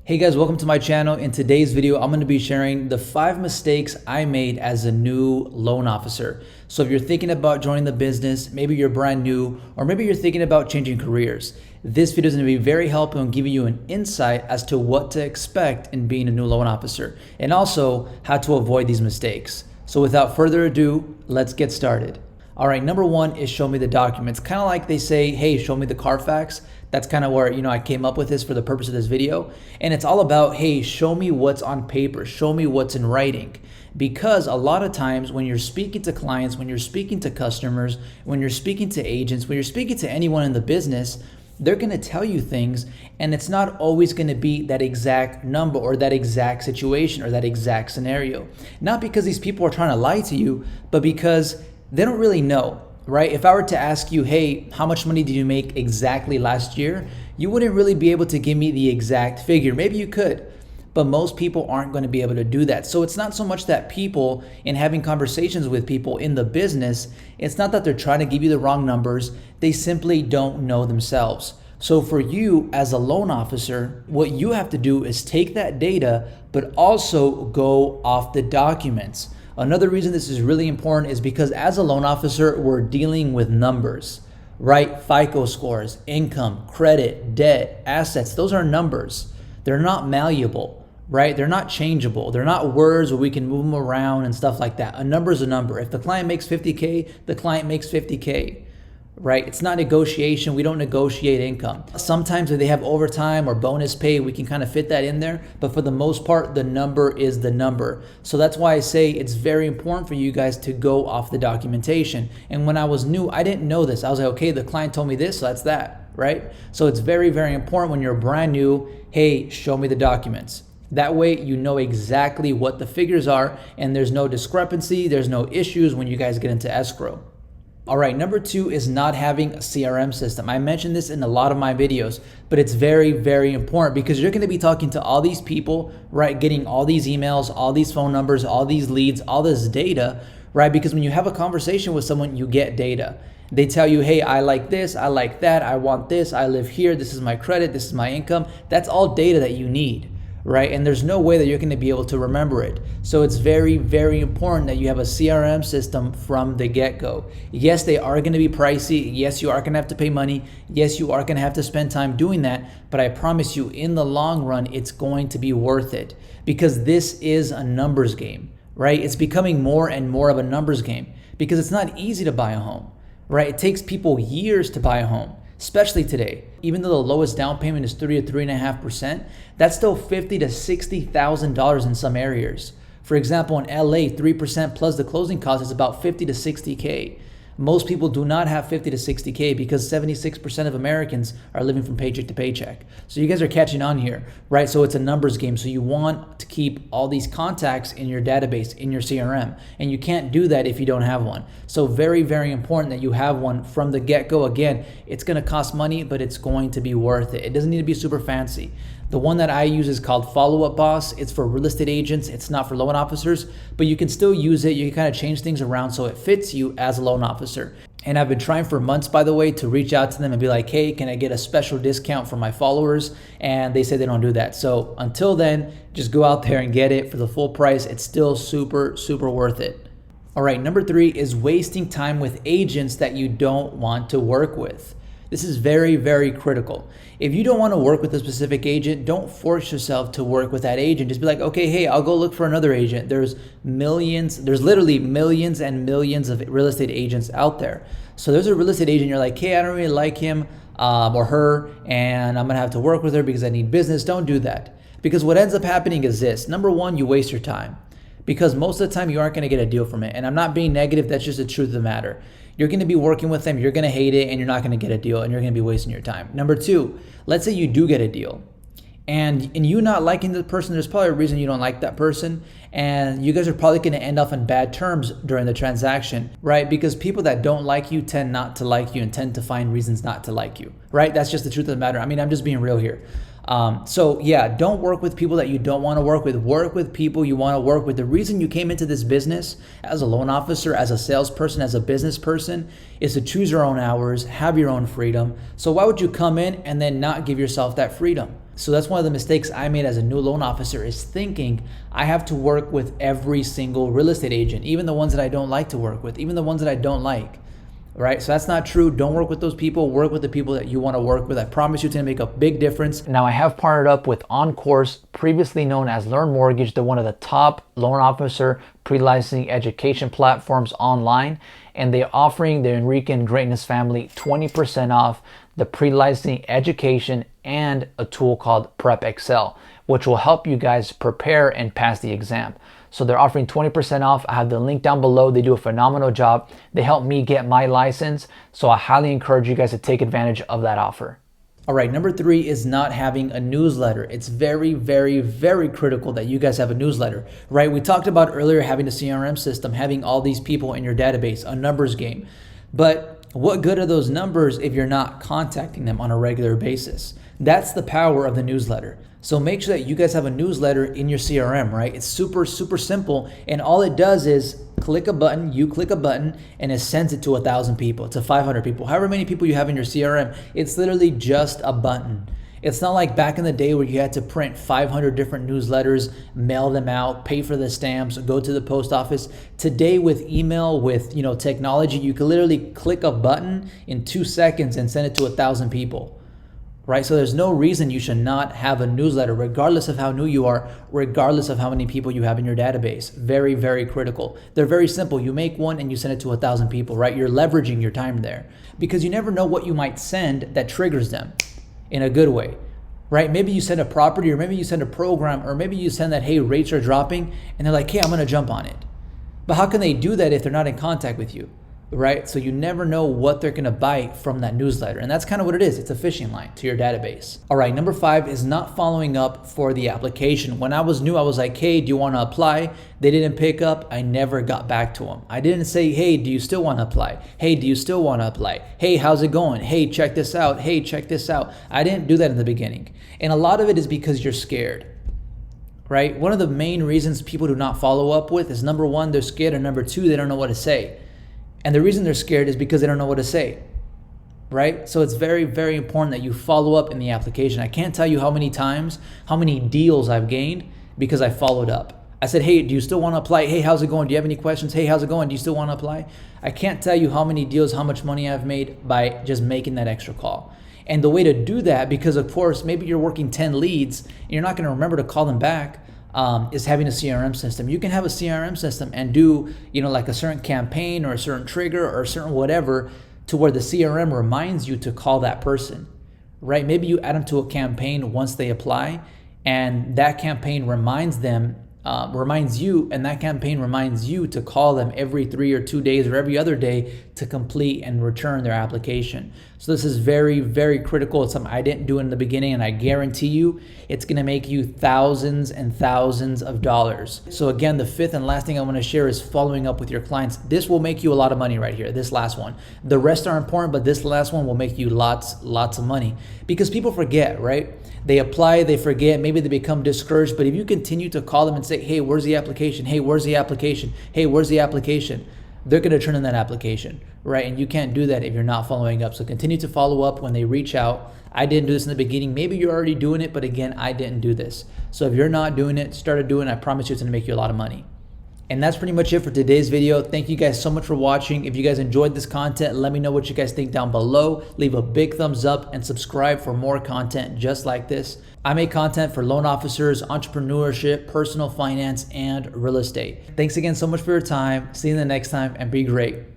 Hey guys, welcome to my channel. In today's video, I'm going to be sharing the 5 mistakes I made as a new loan officer. So if you're thinking about joining the business, maybe you're brand new, or maybe you're thinking about changing careers, this video is going to be very helpful in giving you an insight as to what to expect in being a new loan officer, and also how to avoid these mistakes. So without further ado, let's get started. All right, number 1 is show me the documents. Kind of like they say, hey, show me the Carfax. That's kind of where, I came up with this for the purpose of this video. And it's all about, hey, show me what's on paper. Show me what's in writing. Because a lot of times when you're speaking to clients, when you're speaking to customers, when you're speaking to agents, when you're speaking to anyone in the business, they're going to tell you things, and it's not always going to be that exact number or that exact situation or that exact scenario. Not because these people are trying to lie to you, but because they don't really know, right? If I were to ask you, hey, how much money did you make exactly last year? You wouldn't really be able to give me the exact figure. Maybe you could, but most people aren't going to be able to do that. So it's not so much that people, in having conversations with people in the business, it's not that they're trying to give you the wrong numbers. They simply don't know themselves. So for you as a loan officer, what you have to do is take that data, but also go off the documents. Another reason this is really important is because as a loan officer, we're dealing with numbers, right? FICO scores, income, credit, debt, assets, those are numbers. They're not malleable, right? They're not changeable. They're not words where we can move them around and stuff like that. A number is a number. If the client makes 50K, the client makes 50K. Right? It's not negotiation. We don't negotiate income. Sometimes if they have overtime or bonus pay, we can kind of fit that in there. But for the most part, the number is the number. So that's why I say it's very important for you guys to go off the documentation. And when I was new, I didn't know this. I was like, okay, the client told me this, so that's that, right? So it's very, very important when you're brand new, hey, show me the documents. That way you know exactly what the figures are and there's no discrepancy, there's no issues when you guys get into escrow. All right, number 2 is not having a CRM system. I mentioned this in a lot of my videos, but it's very, very important because you're going to be talking to all these people, right? Getting all these emails, all these phone numbers, all these leads, all this data, right? Because when you have a conversation with someone, you get data. They tell you, hey, I like this, I like that, I want this, I live here, this is my credit, this is my income. That's all data that you need, right? And there's no way that you're going to be able to remember it. So it's very, very important that you have a CRM system from the get-go. Yes, they are going to be pricey. Yes, you are going to have to pay money. Yes, you are going to have to spend time doing that. But I promise you, in the long run, it's going to be worth it because this is a numbers game, right? It's becoming more and more of a numbers game because it's not easy to buy a home, right? It takes people years to buy a home. Especially today, even though the lowest down payment is 3 to 3.5%, that's still $50,000 to $60,000 in some areas. For example, in LA, 3% plus the closing cost is about 50 to 60K. Most people do not have 50 to 60K because 76% of Americans are living from paycheck to paycheck. So you guys are catching on here, right? So it's a numbers game. So you want to keep all these contacts in your database, in your CRM, and you can't do that if you don't have one. So very, very important that you have one from the get-go. Again, it's going to cost money, but it's going to be worth it. It doesn't need to be super fancy. The one that I use is called Follow Up Boss. It's for real estate agents. It's not for loan officers, but you can still use it. You can kind of change things around so it fits you as a loan officer. And I've been trying for months, by the way, to reach out to them and be like, hey, can I get a special discount for my followers? And they say they don't do that. So until then, just go out there and get it for the full price. It's still super, super worth it. All right, number 3 is wasting time with agents that you don't want to work with. This is very, very critical. If you don't want to work with a specific agent, don't force yourself to work with that agent. Just be like, okay, hey, I'll go look for another agent. There's literally millions and millions of real estate agents out there. So there's a real estate agent, you're like, hey, I don't really like him or her, and I'm going to have to work with her because I need business. Don't do that. Because what ends up happening is this. Number 1, you waste your time. Because most of the time you aren't going to get a deal from it. And I'm not being negative, that's just the truth of the matter. You're going to be working with them, you're going to hate it, and you're not going to get a deal, and you're going to be wasting your time. Number 2, let's say you do get a deal. And you not liking the person, there's probably a reason you don't like that person. And you guys are probably going to end up on bad terms during the transaction, right? Because people that don't like you tend not to like you and tend to find reasons not to like you, right? That's just the truth of the matter. I mean, I'm just being real here. So yeah, don't work with people that you don't want to work with. Work with people you want to work with. The reason you came into this business as a loan officer, as a salesperson, as a business person is to choose your own hours, have your own freedom. So why would you come in and then not give yourself that freedom? So that's one of the mistakes I made as a new loan officer, is thinking I have to work with every single real estate agent, even the ones that I don't like to work with, even the ones that I don't like, right? So that's not true. Don't work with those people. Work with the people that you want to work with. I promise you it's going to make a big difference. Now, I have partnered up with OnCourse, previously known as Learn Mortgage. They're one of the top loan officer pre-licensing education platforms online, and they're offering the Enrique and Greatness family 20% off the pre-licensing education and a tool called Prep Excel, which will help you guys prepare and pass the exam. So they're offering 20% off. I have the link down below. They do a phenomenal job. They helped me get my license. So I highly encourage you guys to take advantage of that offer. All right, number 3 is not having a newsletter. It's very, very, very critical that you guys have a newsletter, right? We talked about earlier having a CRM system, having all these people in your database, a numbers game. But what good are those numbers if you're not contacting them on a regular basis? That's the power of the newsletter. So make sure that you guys have a newsletter in your CRM, right? It's super, super simple. And all it does is click a button, you click a button, and it sends it to 1,000 people, to 500 people, however many people you have in your CRM. It's literally just a button. It's not like back in the day where you had to print 500 different newsletters, mail them out, pay for the stamps, go to the post office. Today with email, with technology, you can literally click a button in 2 seconds and send it to 1,000 people, right? So there's no reason you should not have a newsletter, regardless of how new you are, regardless of how many people you have in your database. Very, very critical. They're very simple. You make one and you send it to 1,000 people, right? You're leveraging your time there, because you never know what you might send that triggers them in a good way, right? Maybe you send a property, or maybe you send a program, or maybe you send that, hey, rates are dropping, and they're like, hey, I'm going to jump on it. But how can they do that if they're not in contact with you, right? So you never know what they're going to buy from that newsletter. And that's kind of what it is. It's a fishing line to your database. All right, number 5 is not following up for the application. When I was new, I was like, hey, do you want to apply? They didn't pick up. I never got back to them. I didn't say, hey, do you still want to apply? Hey, do you still want to apply? Hey, how's it going? Hey, check this out. Hey, check this out. I didn't do that in the beginning. And a lot of it is because you're scared, right? One of the main reasons people do not follow up with is, number 1, they're scared, and number 2, they don't know what to say. And the reason they're scared is because they don't know what to say, right? So it's very, very important that you follow up in the application. I can't tell you how many times, how many deals I've gained because I followed up. I said, hey, do you still want to apply? Hey, how's it going? Do you have any questions? Hey, how's it going? Do you still want to apply? I can't tell you how many deals, how much money I've made by just making that extra call. And the way to do that, because of course, maybe you're working 10 leads and you're not going to remember to call them back, is having a CRM system. You can have a CRM system and do, like a certain campaign or a certain trigger or a certain whatever, to where the CRM reminds you to call that person, right? Maybe you add them to a campaign once they apply, and that campaign reminds them, reminds you to call them every 3 or 2 days or every other day to complete and return their application. So this is very, very critical. It's something I didn't do in the beginning, and I guarantee you it's going to make you thousands and thousands of dollars. So again, the 5th and last thing I want to share is following up with your clients. This will make you a lot of money right here, this last one. The rest are important, but this last one will make you lots of money, because people forget, right? They apply, they forget, maybe they become discouraged. But if you continue to call them and say, hey, where's the application? Hey, where's the application? Hey, where's the application? They're going to turn in that application, right? And you can't do that if you're not following up. So continue to follow up when they reach out. I didn't do this in the beginning. Maybe you're already doing it, but again, I didn't do this. So if you're not doing it, start doing it. I promise you it's going to make you a lot of money. And that's pretty much it for today's video. Thank you guys so much for watching. If you guys enjoyed this content, let me know what you guys think down below. Leave a big thumbs up and subscribe for more content just like this. I make content for loan officers, entrepreneurship, personal finance, and real estate. Thanks again so much for your time. See you in the next time, and be great.